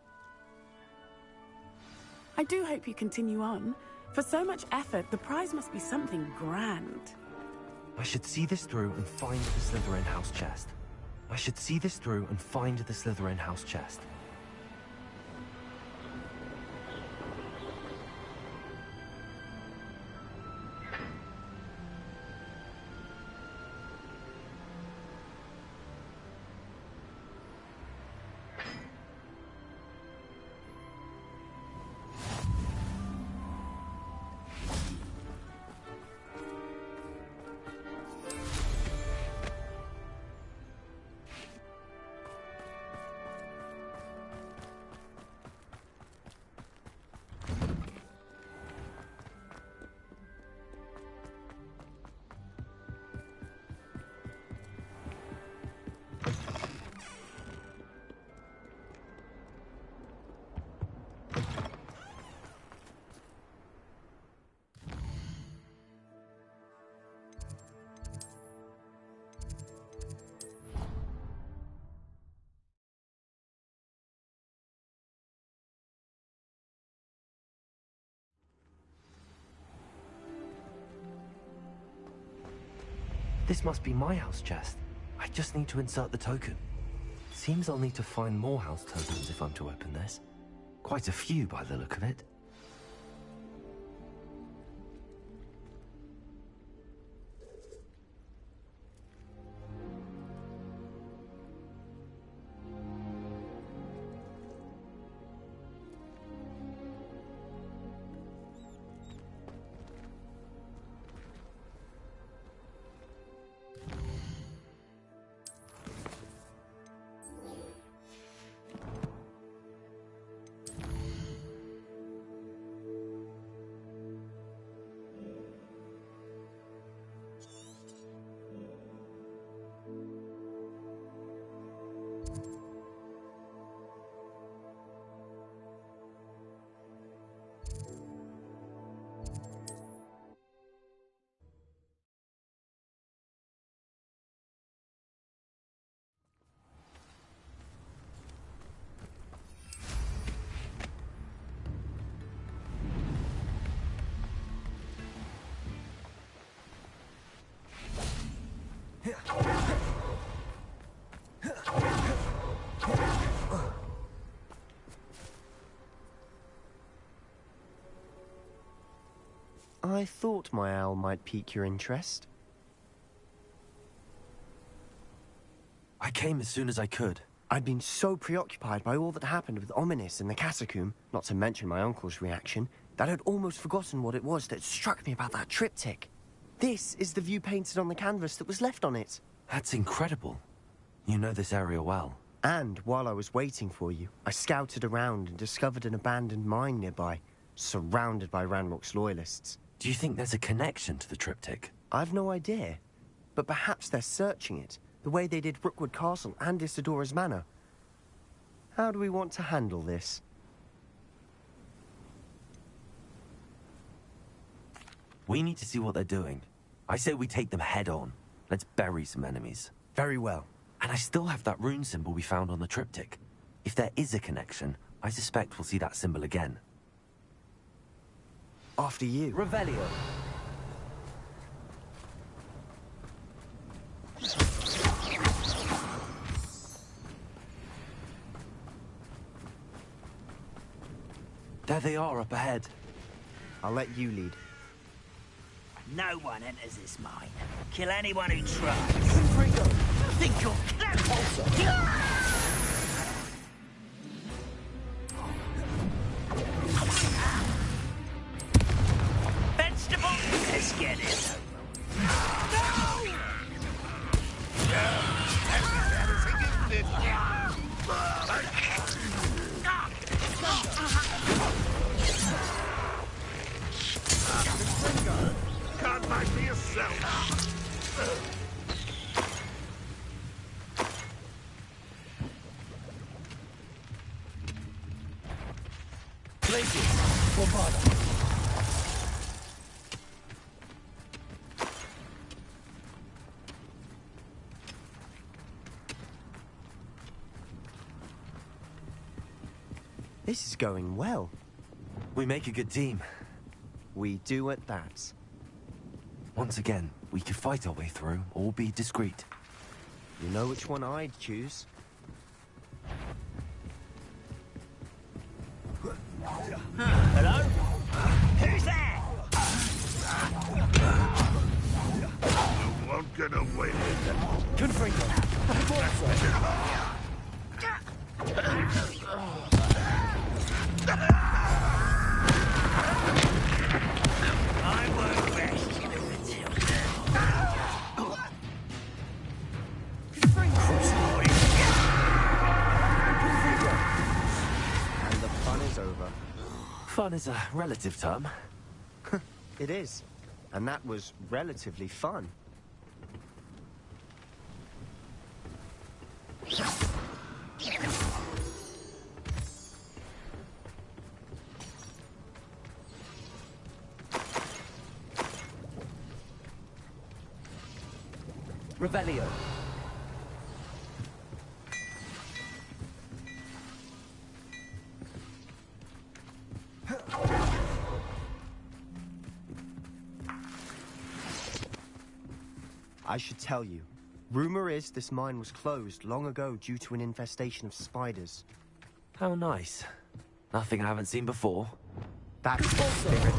I do hope you continue on. For so much effort, the prize must be something grand. I should see this through and find the Slytherin house chest. I should see this through and find the Slytherin house chest. This must be my house chest. I just need to insert the token. Seems I'll need to find more house tokens if I'm to open this. Quite a few by the look of it. I thought my owl might pique your interest. I came as soon as I could. I'd been so preoccupied by all that happened with Ominis and the catacomb, not to mention my uncle's reaction, that I'd almost forgotten what it was that struck me about that triptych. This is the view painted on the canvas that was left on it. That's incredible. You know this area well. And while I was waiting for you, I scouted around and discovered an abandoned mine nearby, surrounded by Ranrock's loyalists. Do you think there's a connection to the triptych? I've no idea, but perhaps they're searching it, the way they did Rookwood Castle and Isidora's Manor. How do we want to handle this? We need to see what they're doing. I say we take them head on. Let's bury some enemies. Very well. And I still have that rune symbol we found on the triptych. If there is a connection, I suspect we'll see that symbol again. After you. Revelio. There they are up ahead. I'll let you lead. No one enters this mine. Kill anyone who tries. Think you're Vegetable? Let's get it. Can't lie for yourself. Places. Bombada. This is going well. We make a good team. We do at that. Once again, we could fight our way through, or be discreet. You know which one I'd choose. Hello? Who's there? You won't get away with it. Confringo. I won't rest until And the fun is over. Fun is a relative term. It is. And that was relatively fun. Revelio. I should tell you. Rumor is this mine was closed long ago due to an infestation of spiders. How nice. Nothing I haven't seen before. That's the spirit.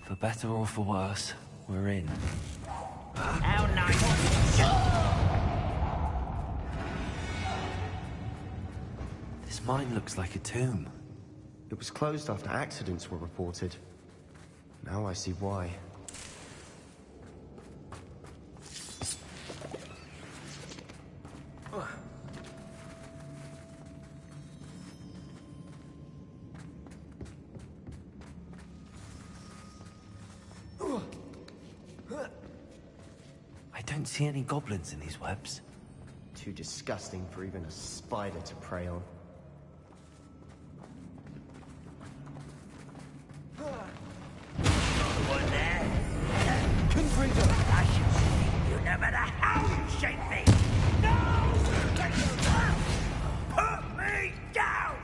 For better or for worse, we're in. How nice. This mine looks like a tomb. It was closed after accidents were reported. Now I see why. I don't see any goblins in these webs. Too disgusting for even a spider to prey on. One there. I should see you no matter how you shake me. No! Put me down!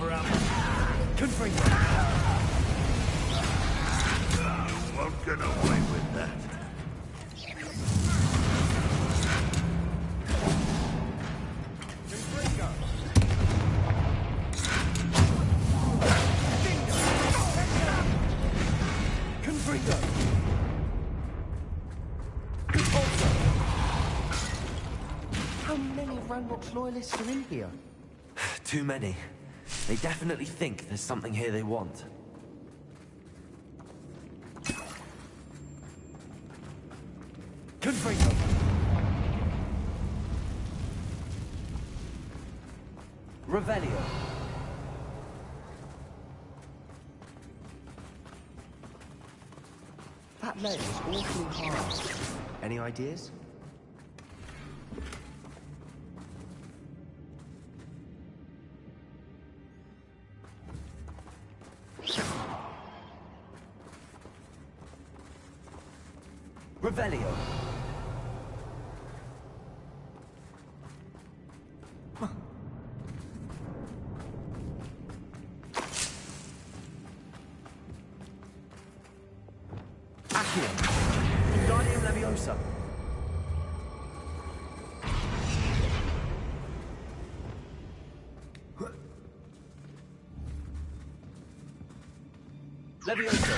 cover-up. Confringo! You won't get away with that. How many Ranrock's loyalists are in here? Too many. They definitely think there's something here they want. Confringo! Revelio! That lead is awfully hard. Any ideas? Revelio! Accio! Wingardium Leviosa! Leviosa!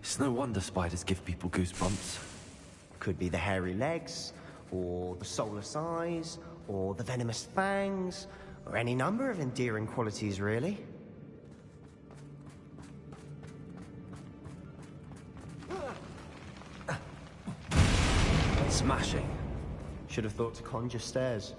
It's no wonder spiders give people goosebumps. Could be the hairy legs, or the soulless eyes, or the venomous fangs, or any number of endearing qualities, really. Smashing. Should have thought to conjure stairs.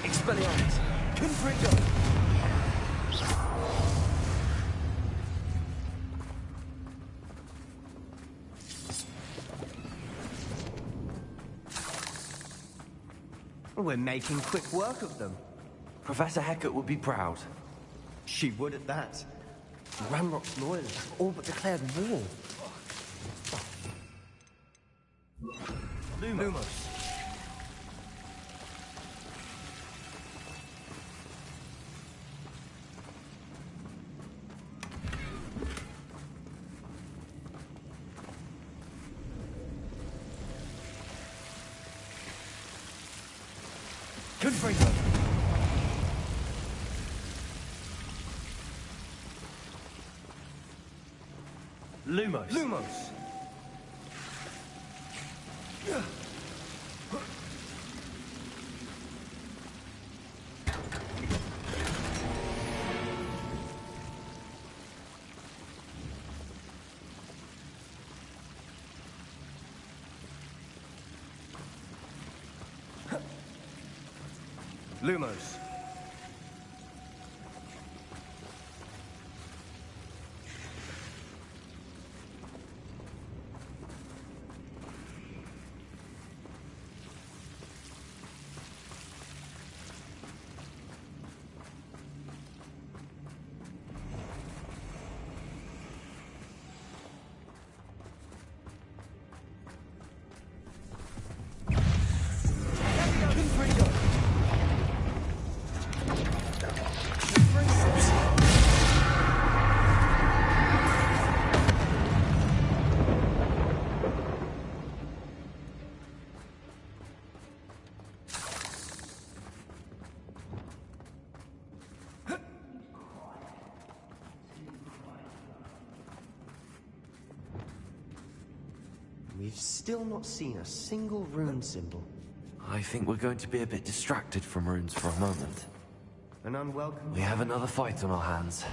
Expelliarmus! Confringo! We're making quick work of them. Professor Hecat would be proud. She would at that. Ranrock's loyalists have all but declared war. Lumos. Confringo. Lumos. Lumos! Lumos. we've still not seen a single rune symbol. I think we're going to be a bit distracted from runes for a moment. An unwelcome... We have another fight on our hands.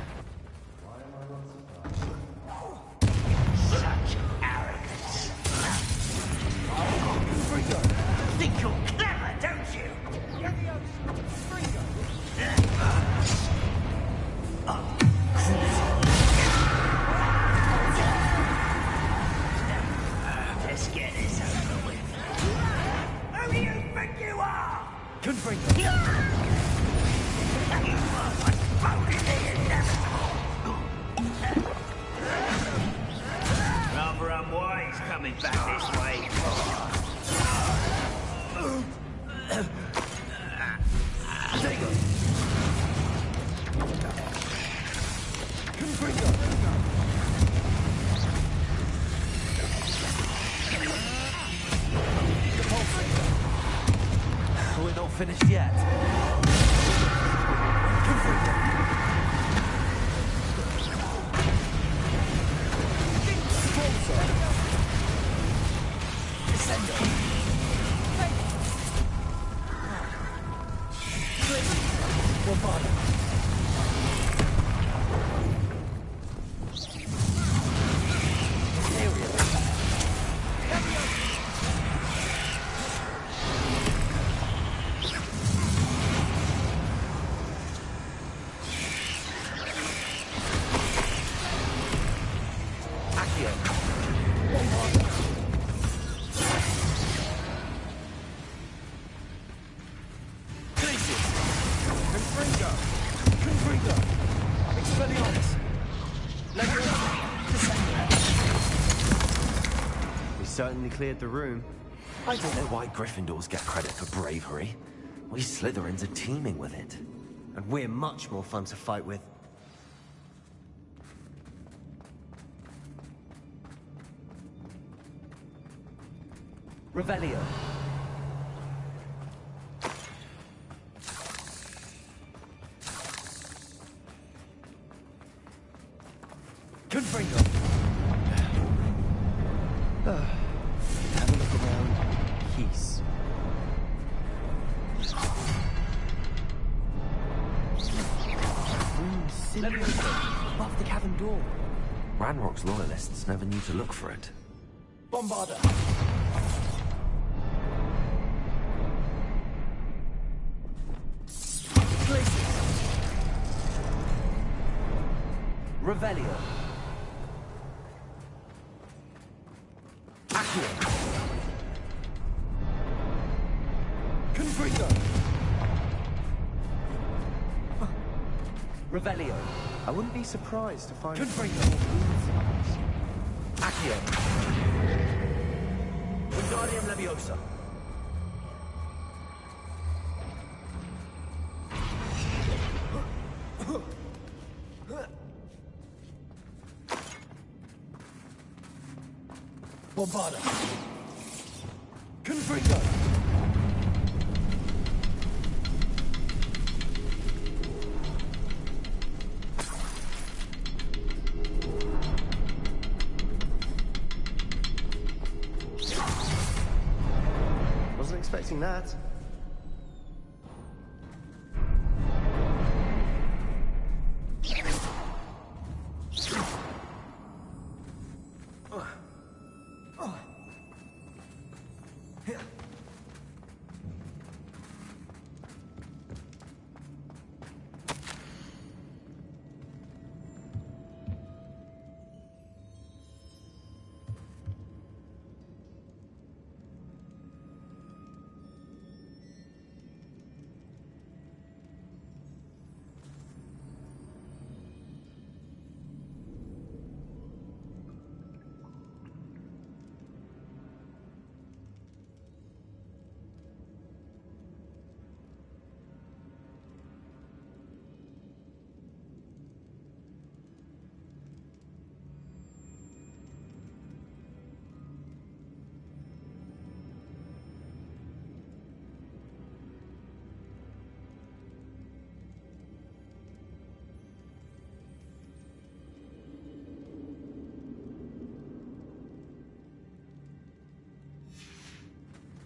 Such arrogance. Think you're clever, don't you? Let's get this over with. Who do you think you are? Confringo! You are what's voted the inevitable. Rather unwise coming back this way. We're not finished yet. Certainly cleared the room. I don't know why Gryffindors get credit for bravery. We Slytherins are teeming with it. And we're much more fun to fight with. Revelio. Confringo. Have a look around. Peace. Above the cavern door. Ranrock's loyalists never knew to look for it. Bombarda. Revelio. Accio. Confringo. Revelio. I wouldn't be surprised to find... Confringo. Accio. Wingardium Leviosa. Bombarda. Confringo. Wasn't expecting that.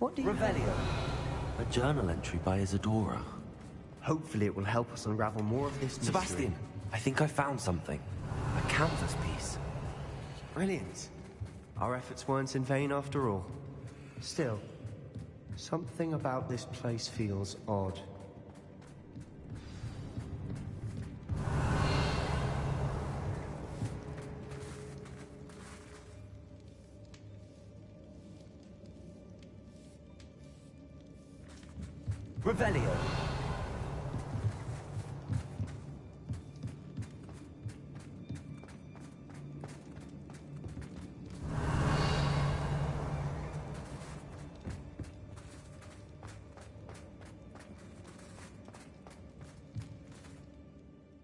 What do you... Revelio. A journal entry by Isadora. Hopefully it will help us unravel more of this mystery. Sebastian, I think I found something. A canvas piece. Brilliant. Our efforts weren't in vain after all. Still, something about this place feels odd. Revelio.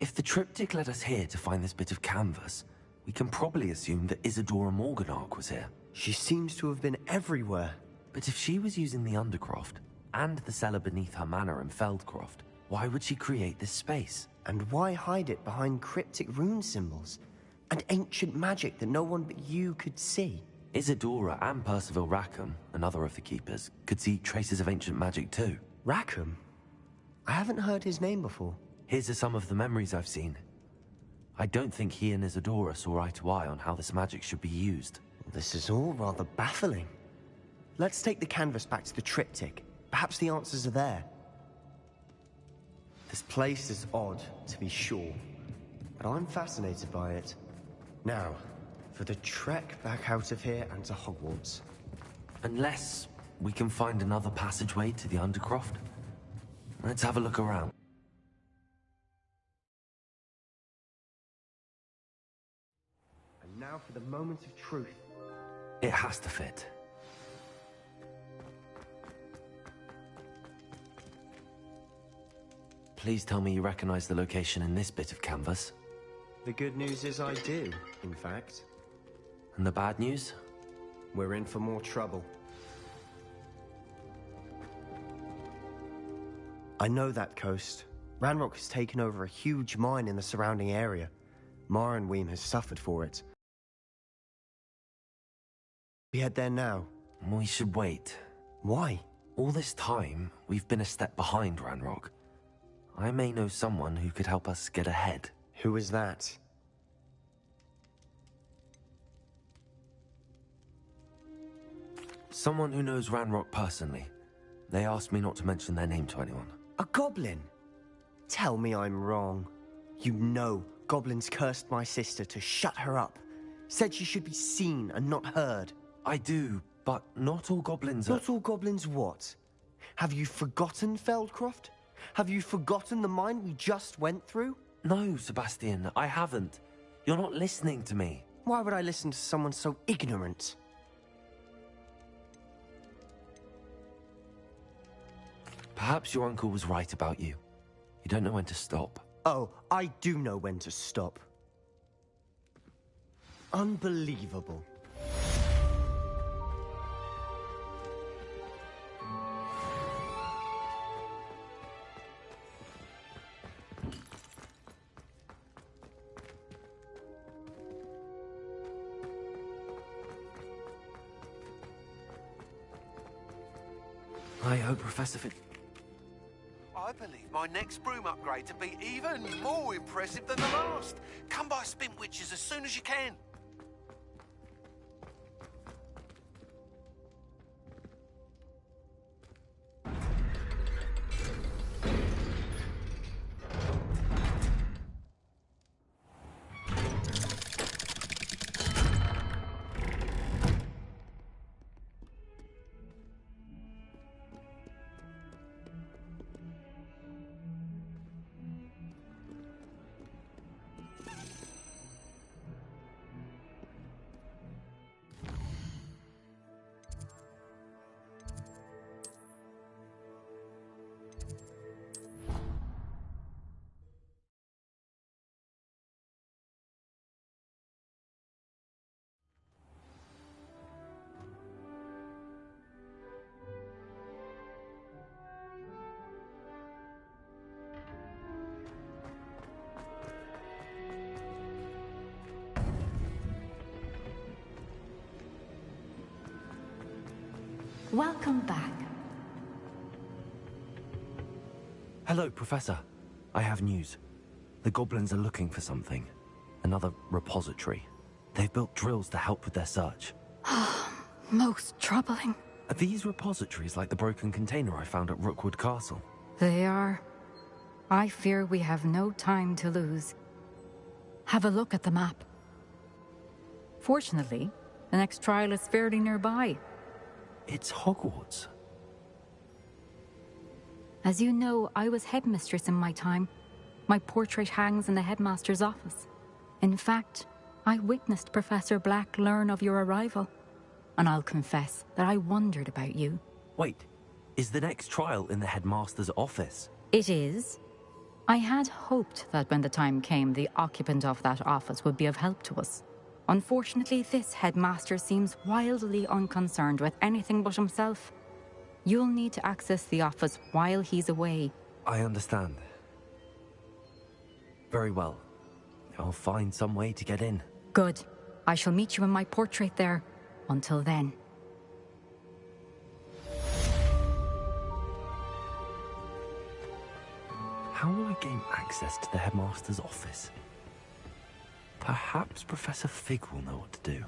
If the triptych led us here to find this bit of canvas, we can probably assume that Isadora Morganark was here. She seems to have been everywhere. But if she was using the Undercroft, and the cellar beneath her manor in Feldcroft, why would she create this space? And why hide it behind cryptic rune symbols? And ancient magic that no one but you could see? Isadora and Percival Rackham, another of the Keepers, could see traces of ancient magic too. Rackham? I haven't heard his name before. His are some of the memories I've seen. I don't think he and Isadora saw eye to eye on how this magic should be used. This is all rather baffling. Let's take the canvas back to the triptych. Perhaps the answers are there. This place is odd, to be sure, but I'm fascinated by it. Now, for the trek back out of here and to Hogwarts. Unless we can find another passageway to the Undercroft. Let's have a look around. And now for the moment of truth. It has to fit. Please tell me you recognize the location in this bit of canvas. The good news is I do, in fact. And the bad news? We're in for more trouble. I know that coast. Ranrock has taken over a huge mine in the surrounding area. Marenweem has suffered for it. We head there now. We should wait. Why? All this time, we've been a step behind Ranrock. I may know someone who could help us get ahead. Who is that? Someone who knows Ranrock personally. They asked me not to mention their name to anyone. A goblin? Tell me I'm wrong. You know goblins cursed my sister to shut her up. Said she should be seen and not heard. I do, but not all goblins are... Not all goblins what? Have you forgotten Feldcroft? Have you forgotten the mine we just went through? No, Sebastian, I haven't. You're not listening to me. Why would I listen to someone so ignorant? Perhaps your uncle was right about you. You don't know when to stop. Oh, I do know when to stop. Unbelievable. I hope Professor Fit... I believe my next broom upgrade to be even more impressive than the last. Come by Spin Witches as soon as you can. Welcome back. Hello, Professor. I have news. The goblins are looking for something. Another repository. They've built drills to help with their search. Most troubling. Are these repositories like the broken container I found at Rookwood Castle? They are. I fear we have no time to lose. Have a look at the map. Fortunately, the next trial is fairly nearby. It's Hogwarts. As you know, I was headmistress in my time. My portrait hangs in the headmaster's office. In fact, I witnessed Professor Black learn of your arrival. And I'll confess that I wondered about you. Wait, is the next trial in the headmaster's office? It is. I had hoped that when the time came, the occupant of that office would be of help to us. Unfortunately, this headmaster seems wildly unconcerned with anything but himself. You'll need to access the office while he's away. I understand. Very well. I'll find some way to get in. Good. I shall meet you in my portrait there. Until then. How will I gain access to the headmaster's office? Perhaps Professor Fig will know what to do.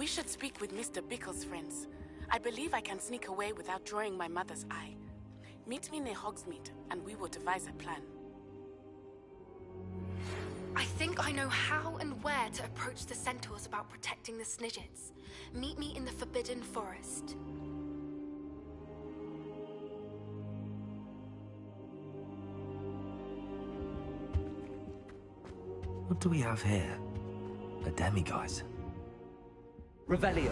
We should speak with Mr. Bickle's friends. I believe I can sneak away without drawing my mother's eye. Meet me near Hogsmeade, and we will devise a plan. I think I know how and where to approach the centaurs about protecting the Snidgets. Meet me in the Forbidden Forest. What do we have here? A demiguise. Revelio.